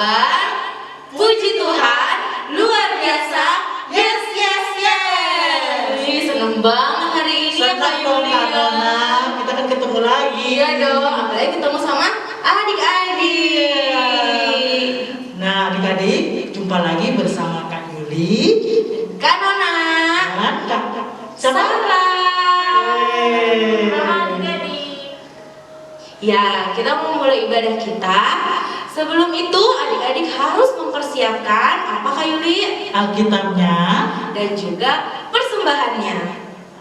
kabar? Puji Tuhan, luar biasa. Yes, yes, yes. Wih, seneng banget hari ini ya Kak Yuli. Kita kan ketemu lagi. Iya dong, apalagi ketemu sama adik-adik. Nah, adik-adik, jumpa lagi bersama Kak Yuli, Kak Nona, dan Kak Sarah. Ya, kita mau mulai ibadah kita. Sebelum itu, adik-adik harus mempersiapkan apa Kak Yuli? Alkitabnya. Dan juga persembahannya.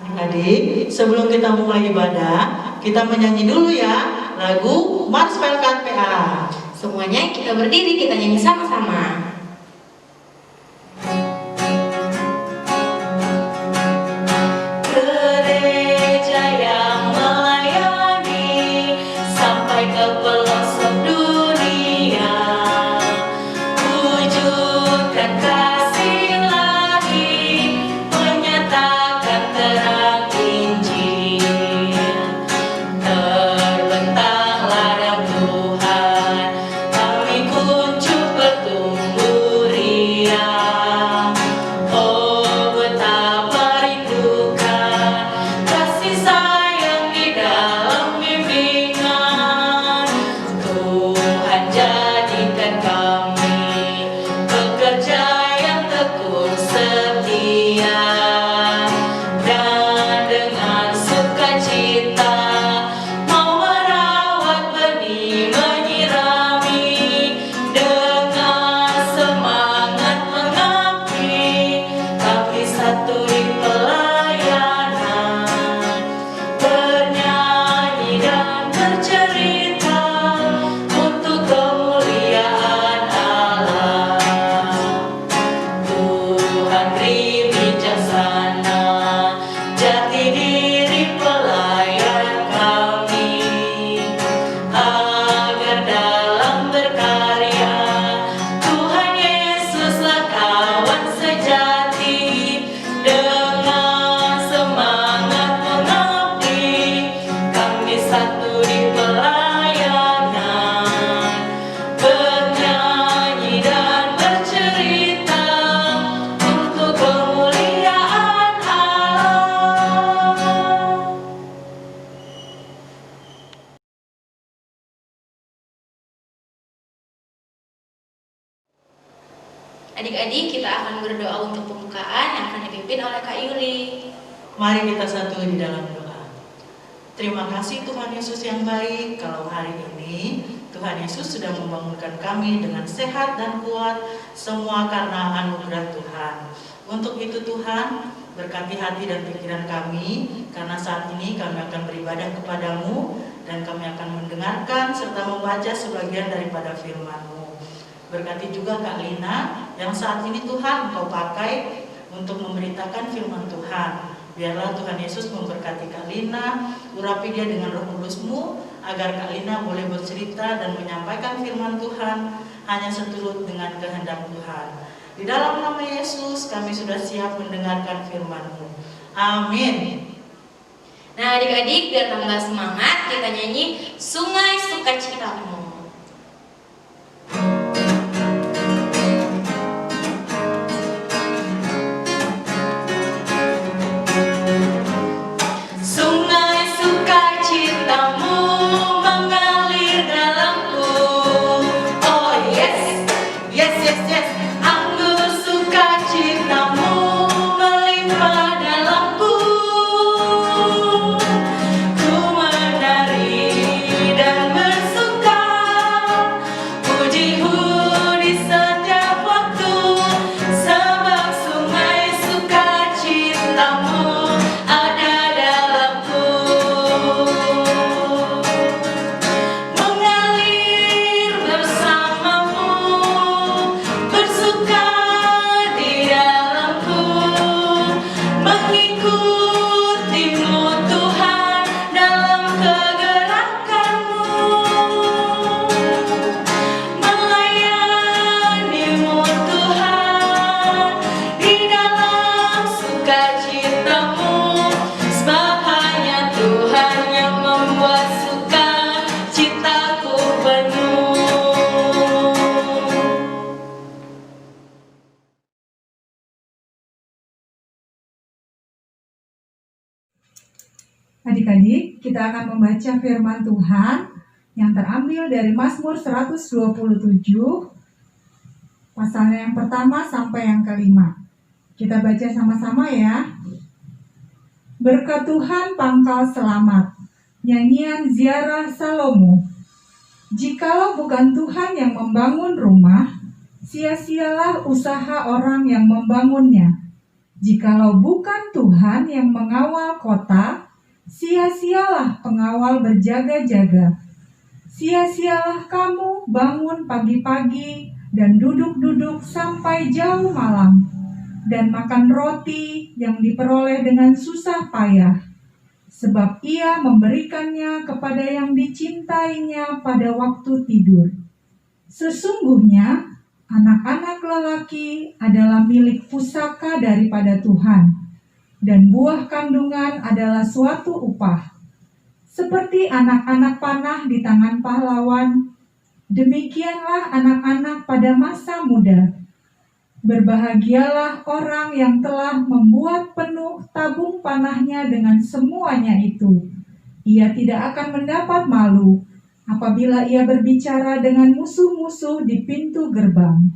Adik-adik, sebelum kita mulai ibadah, kita menyanyi dulu ya lagu Mars Pelkat PA. Semuanya kita berdiri, kita nyanyi sama-sama. Gereja yang melayani sampai ke pelosok dunia, wujudkan kasih ilahi, menyatakan terang Injil. Terbentanglah dalam Tuhan, kami kuncup bertumbuh riang. Oh, betapa rindukan kasih sayang di dalam bimbingan. Tuhan jadikan kami pekerja yang tekun setia, dan dengan sukacita mau merawat benih, menyirami, dengan semangat mengabdi. Kami satu di pelayanan, bernyanyi dan bercerita untuk kemuliaan Allah. Tuhan beri bijaksana, jati diri pelayan kami, agar dalam berkarya Tuhan Yesuslah kawan sejati. Dengan semangat mengabdi, kami satu di pelayanan, bernyanyi dan bercerita untuk kemuliaan Allah. Adik-adik, kita akan berdoa untuk pembukaan yang akan dipimpin oleh Kak Yuli. Mari kita satu di dalam doa. Terima kasih Tuhan Yesus yang baik, kalau hari ini Tuhan Yesus sudah membangunkan kami dengan sehat dan kuat, semua karena anugerah Tuhan. Untuk itu Tuhan, berkati hati dan pikiran kami, karena saat ini kami akan beribadah kepadamu, dan kami akan mendengarkan serta membaca sebagian daripada firman-Mu. Berkati juga Kak Lina, yang saat ini Tuhan Engkau pakai untuk memberitakan firman Tuhan. Biarlah Tuhan Yesus memberkati Kak Lina, urapi dia dengan Roh Kudus-Mu, agar Kak Lina boleh bercerita dan menyampaikan firman Tuhan hanya seturut dengan kehendak Tuhan. Di dalam nama Yesus kami sudah siap mendengarkan firman-Mu. Amin. Nah adik-adik, biar tambah semangat, kita nyanyi Sungai Sukacitamu. Sungai sukacitamu mengalir dalamku. Oh yes, yes, yes, yes. Anggur sukacitamu melimpah dalamku. Ku menari dan bersuka Adik-adik, kita akan membaca firman Tuhan yang terambil dari Mazmur 127, pasalnya yang pertama sampai yang kelima. Kita baca sama-sama ya. Berkat Tuhan pangkal selamat. Nyanyian ziarah Salomo. Jikalau bukan Tuhan yang membangun rumah, sia-sialah usaha orang yang membangunnya. Jikalau bukan Tuhan yang mengawal kota, sia-sialah pengawal berjaga-jaga. Sia-sialah kamu bangun pagi-pagi dan duduk-duduk sampai jauh malam, dan makan roti yang diperoleh dengan susah payah, sebab ia memberikannya kepada yang dicintainya pada waktu tidur. Sesungguhnya anak-anak lelaki adalah milik pusaka daripada Tuhan, dan buah kandungan adalah suatu upah. Seperti anak-anak panah di tangan pahlawan, demikianlah anak-anak pada masa muda. Berbahagialah orang yang telah membuat penuh tabung panahnya dengan semuanya itu. Ia tidak akan mendapat malu apabila ia berbicara dengan musuh-musuh di pintu gerbang.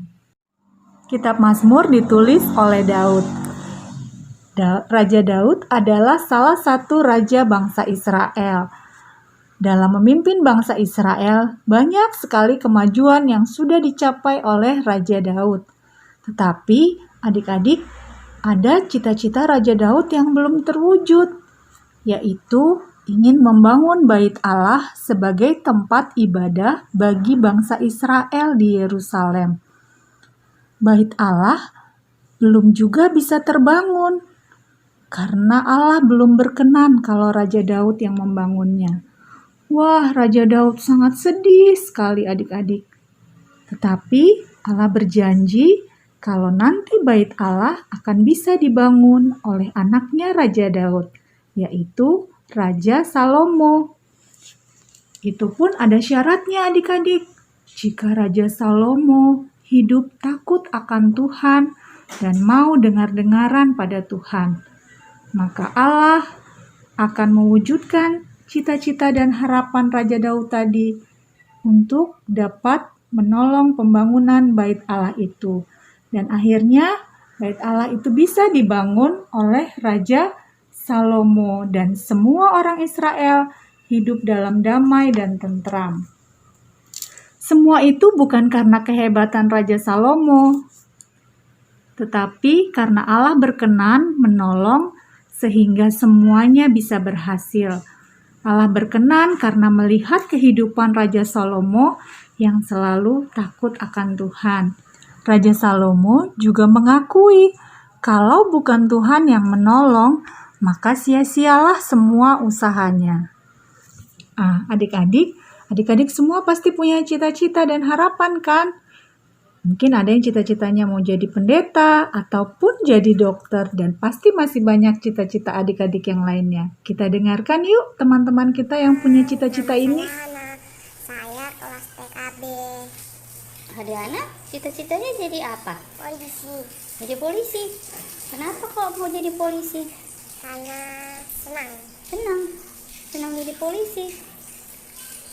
Kitab Mazmur ditulis oleh Daud. Raja Daud adalah salah satu raja bangsa Israel. Dalam memimpin bangsa Israel, banyak sekali kemajuan yang sudah dicapai oleh Raja Daud. Tetapi, adik-adik, ada cita-cita Raja Daud yang belum terwujud, yaitu ingin membangun Bait Allah sebagai tempat ibadah bagi bangsa Israel di Yerusalem. Bait Allah belum juga bisa terbangun, karena Allah belum berkenan kalau Raja Daud yang membangunnya. Wah, Raja Daud sangat sedih sekali adik-adik. Tetapi Allah berjanji kalau nanti Bait Allah akan bisa dibangun oleh anaknya Raja Daud, yaitu Raja Salomo. Itu pun ada syaratnya adik-adik. Jika Raja Salomo hidup takut akan Tuhan dan mau dengar-dengaran pada Tuhan, maka Allah akan mewujudkan cita-cita dan harapan Raja Daud tadi untuk dapat menolong pembangunan Bait Allah itu. Dan akhirnya Bait Allah itu bisa dibangun oleh Raja Salomo dan semua orang Israel hidup dalam damai dan tentram. Semua itu bukan karena kehebatan Raja Salomo, tetapi karena Allah berkenan menolong sehingga semuanya bisa berhasil. Allah berkenan karena melihat kehidupan Raja Salomo yang selalu takut akan Tuhan. Raja Salomo juga mengakui kalau bukan Tuhan yang menolong, maka sia-sialah semua usahanya. Adik-adik semua pasti punya cita-cita dan harapan kan? Mungkin ada yang cita-citanya mau jadi pendeta ataupun jadi dokter, dan pasti masih banyak cita-cita adik-adik yang lainnya. Kita dengarkan yuk teman-teman kita yang punya cita-cita ini. Saya kelas TKB. Adriana, cita-citanya jadi apa? Polisi. Jadi polisi. Kenapa kok mau jadi polisi? Karena senang. Senang jadi polisi.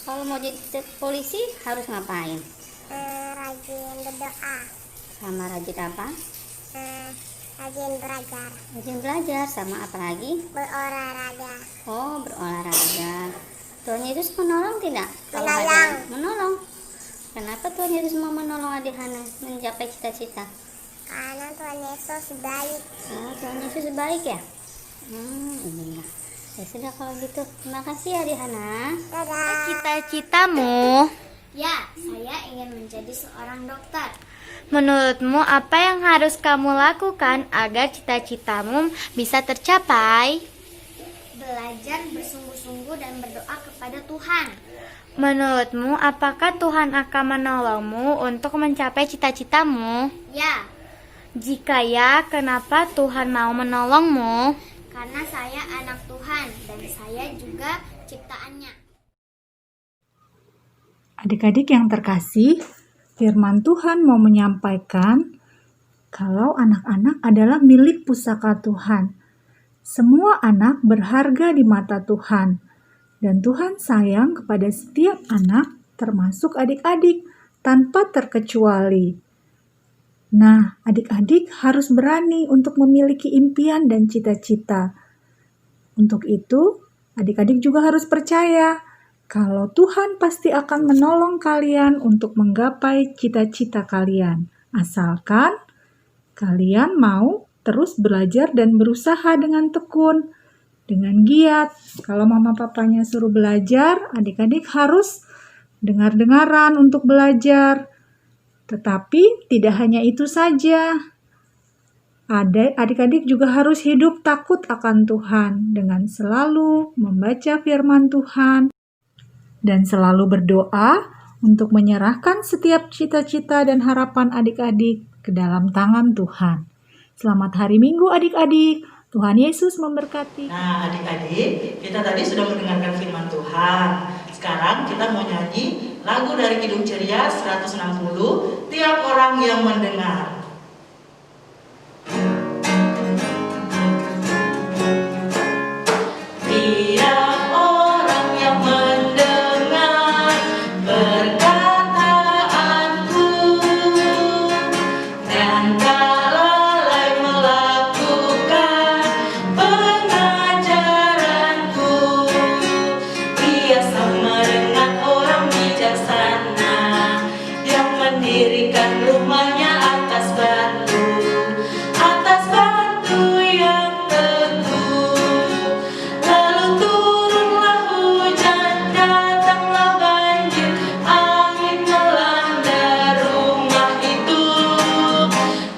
Kalau mau jadi polisi harus ngapain? Rajin berdoa. Sama rajin apa? Rajin belajar. Rajin belajar, sama apa lagi? Berolahraga. Oh, berolahraga. Tuhan Yesus menolong tidak? Menolong. Menolong. Kenapa Tuhan Yesus mau menolong Adik Hana mencapai cita-cita? Karena Tuhan Yesus baik. Oh, Tuhan Yesus baik ya? Iya. Ya sudah kalau gitu. Terima kasih Adik Hana. Dadah. Cita-citamu? Ya, saya ingin menjadi seorang dokter. Menurutmu apa yang harus kamu lakukan agar cita-citamu bisa tercapai? Belajar bersungguh-sungguh dan berdoa kepada Tuhan. Menurutmu apakah Tuhan akan menolongmu untuk mencapai cita-citamu? Ya, Jika ya, kenapa Tuhan mau menolongmu? karena saya anak Tuhan dan saya juga ciptaannya. Adik-adik yang terkasih, firman Tuhan mau menyampaikan kalau anak-anak adalah milik pusaka Tuhan. Semua anak berharga di mata Tuhan, dan Tuhan sayang kepada setiap anak, termasuk adik-adik, tanpa terkecuali. Nah, adik-adik harus berani untuk memiliki impian dan cita-cita. Untuk itu, adik-adik juga harus percaya kalau Tuhan pasti akan menolong kalian untuk menggapai cita-cita kalian. Asalkan kalian mau terus belajar dan berusaha dengan tekun, dengan giat. Kalau mama papanya suruh belajar, adik-adik harus dengar-dengaran untuk belajar. Tetapi tidak hanya itu saja. Adik-adik juga harus hidup takut akan Tuhan dengan selalu membaca firman Tuhan dan selalu berdoa untuk menyerahkan setiap cita-cita dan harapan adik-adik ke dalam tangan Tuhan. Selamat hari Minggu adik-adik. Tuhan Yesus memberkati. Nah adik-adik, kita tadi sudah mendengarkan firman Tuhan. Sekarang kita mau nyanyi lagu dari Kidung Ceria 160, Tiap Orang Yang Mendengar. Tiap orang yang mendengar perkataanku dan tak lalai melakukan pengajaranku, ia sama dengan orang bijaksana yang mendirikan rumahnya atas batu yang teguh. Lalu turunlah hujan, datanglah banjir, angin melanda rumah itu,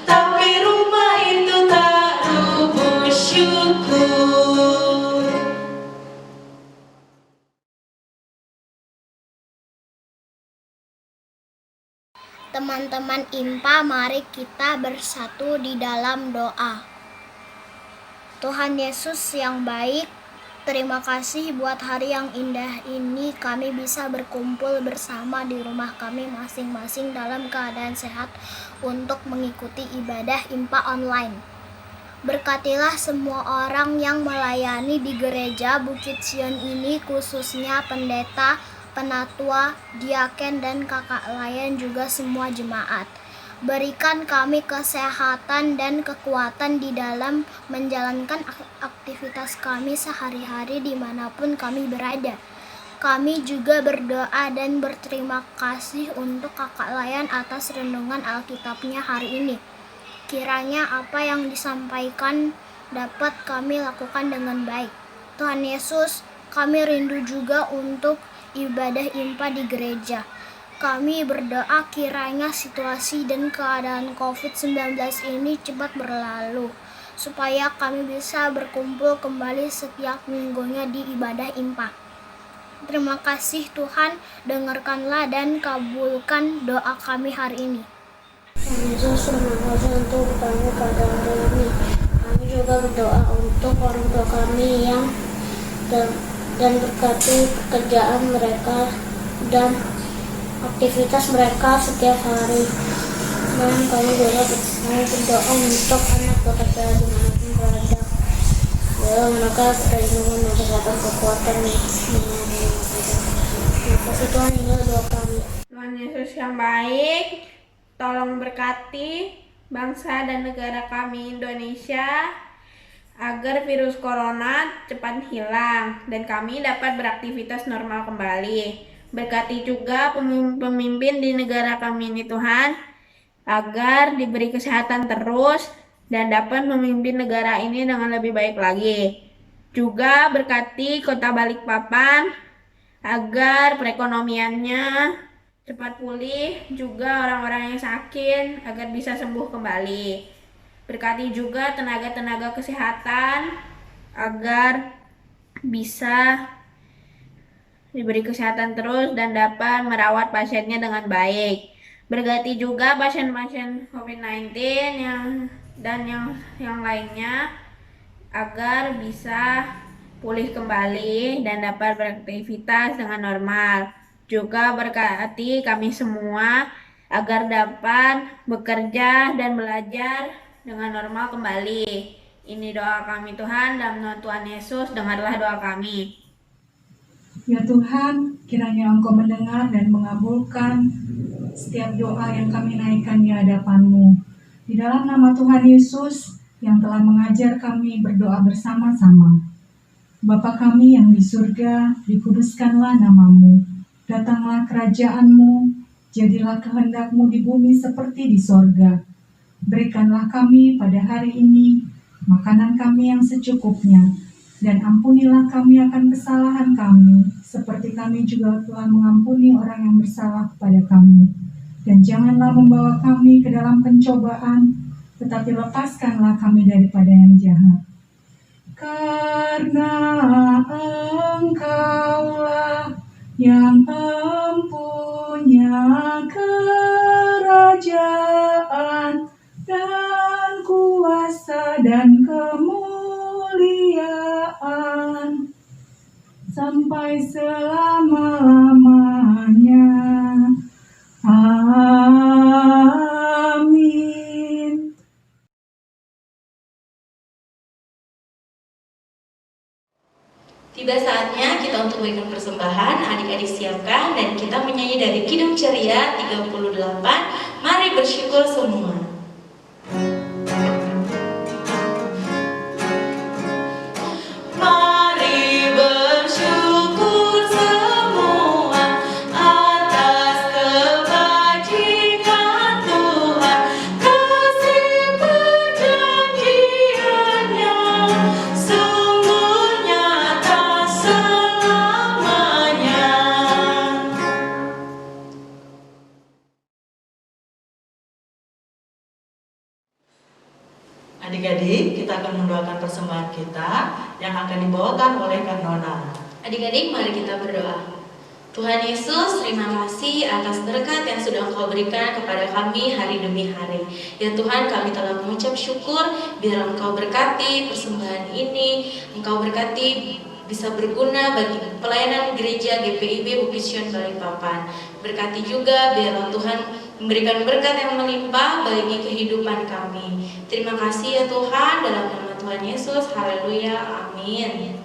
tapi rumah itu tak rubuh syukur. Teman-teman IMPA, mari kita bersatu di dalam doa. Tuhan Yesus yang baik, terima kasih buat hari yang indah ini kami bisa berkumpul bersama di rumah kami masing-masing dalam keadaan sehat untuk mengikuti ibadah IMPA online. Berkatilah semua orang yang melayani di gereja Bukit Sion ini, khususnya pendeta, penatua, diaken, dan kakak layan, juga semua jemaat. Berikan kami kesehatan dan kekuatan di dalam menjalankan aktivitas kami sehari-hari dimanapun kami berada. Kami juga berdoa dan berterima kasih untuk kakak layan atas renungan Alkitabnya hari ini. Kiranya apa yang disampaikan dapat kami lakukan dengan baik. Tuhan Yesus, kami rindu juga untuk ibadah IMPA di gereja. Kami berdoa kiranya situasi dan keadaan COVID-19 ini cepat berlalu, supaya kami bisa berkumpul kembali setiap minggunya di ibadah IMPA. Terima kasih Tuhan, dengarkanlah dan kabulkan doa kami hari ini. Yesus, terima kasih untuk kami pada hari ini. Kami juga berdoa untuk orang tua kami yang dan berkati pekerjaan mereka dan aktivitas mereka setiap hari. Dan kami juga berdoa untuk anak bekerja dimanapun berada. Ya, mereka perlindungan dan kesehatan kekuatan. Terima kasih Tuhan, ini doa kami. Tuhan Yesus yang baik, tolong berkati bangsa dan negara kami Indonesia agar virus corona cepat hilang dan kami dapat beraktivitas normal kembali. Berkati juga pemimpin di negara kami ini Tuhan, agar diberi kesehatan terus dan dapat memimpin negara ini dengan lebih baik lagi. Juga berkati Kota Balikpapan agar perekonomiannya cepat pulih, juga orang-orang yang sakit agar bisa sembuh kembali. Berkati juga tenaga-tenaga kesehatan agar bisa diberi kesehatan terus dan dapat merawat pasiennya dengan baik. Berkati juga pasien-pasien COVID-19 yang lainnya agar bisa pulih kembali dan dapat beraktivitas dengan normal. Juga berkati kami semua agar dapat bekerja dan belajar dengan normal kembali. Ini doa kami Tuhan, dalam nama Tuhan Yesus, dengarlah doa kami. Ya Tuhan, kiranya Engkau mendengar dan mengabulkan setiap doa yang kami naikkan di hadapan-Mu. Di dalam nama Tuhan Yesus yang telah mengajar kami berdoa bersama-sama. Bapa kami yang di surga, dikuduskanlah nama-Mu. Datanglah kerajaan-Mu, jadilah kehendak-Mu di bumi seperti di sorga. Berikanlah kami pada hari ini makanan kami yang secukupnya, dan ampunilah kami akan kesalahan kami, seperti kami juga telah mengampuni orang yang bersalah kepada kami. Dan janganlah membawa kami ke dalam pencobaan, tetapi lepaskanlah kami daripada yang jahat. Karena Engkaulah yang empunya kerajaan dan kuasa dan kemuliaan sampai selama-lamanya. Amin. Tiba saatnya kita untuk memberikan persembahan. Adik-adik siapkan dan kita menyanyi dari Kidung Ceria 38. Mari bersyukur semua. Mari bersyukur semua atas kebajikan Tuhan, kasih perjanjiannya sungguh nyata selamanya. Adik-adik, kita akan mendoakan persembahan kita yang akan dibawakan oleh Kak Nona. Adik-adik, mari kita berdoa. Tuhan Yesus, terima kasih atas berkat yang sudah Engkau berikan kepada kami hari demi hari. Ya Tuhan, kami telah mengucap syukur, biar Engkau berkati persembahan ini, Engkau berkati bisa berguna bagi pelayanan gereja GPIB Bukit Sion Balikpapan. Berkati juga biar Tuhan memberikan berkat yang melimpah bagi kehidupan kami. Terima kasih ya Tuhan, dalam nama Tuhan Yesus, haleluya, amin.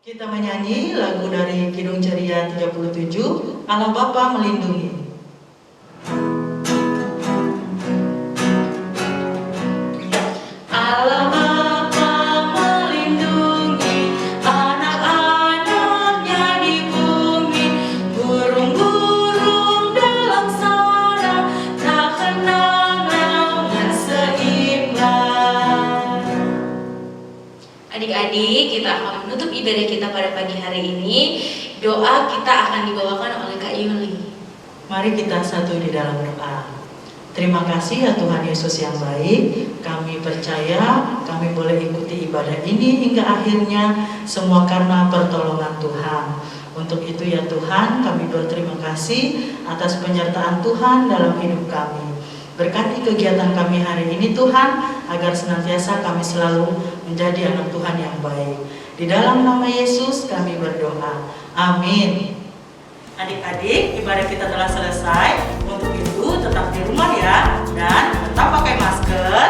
Kita menyanyi lagu dari Kidung Ceria 37, Allah Bapa Melindungi. Allah Bapa melindungi anak-anaknya di bumi, burung-burung dalam sana tak kenal naungan seimbang. Adik-adik, kita akan menutup ibadah kita pada pagi hari ini. Doa kita akan dibawakan oleh Kak Yuli. Mari kita satu di dalam doa. Terima kasih ya Tuhan Yesus yang baik. Kami percaya kami boleh ikuti ibadah ini hingga akhirnya, semua karena pertolongan Tuhan. Untuk itu ya Tuhan, kami berterima kasih atas penyertaan Tuhan dalam hidup kami. Berkati kegiatan kami hari ini Tuhan, agar senantiasa kami selalu menjadi anak Tuhan yang baik. Di dalam nama Yesus kami berdoa. Amin. Adik-adik, ibadah kita telah selesai. Untuk itu tetap di rumah ya, dan tetap pakai masker,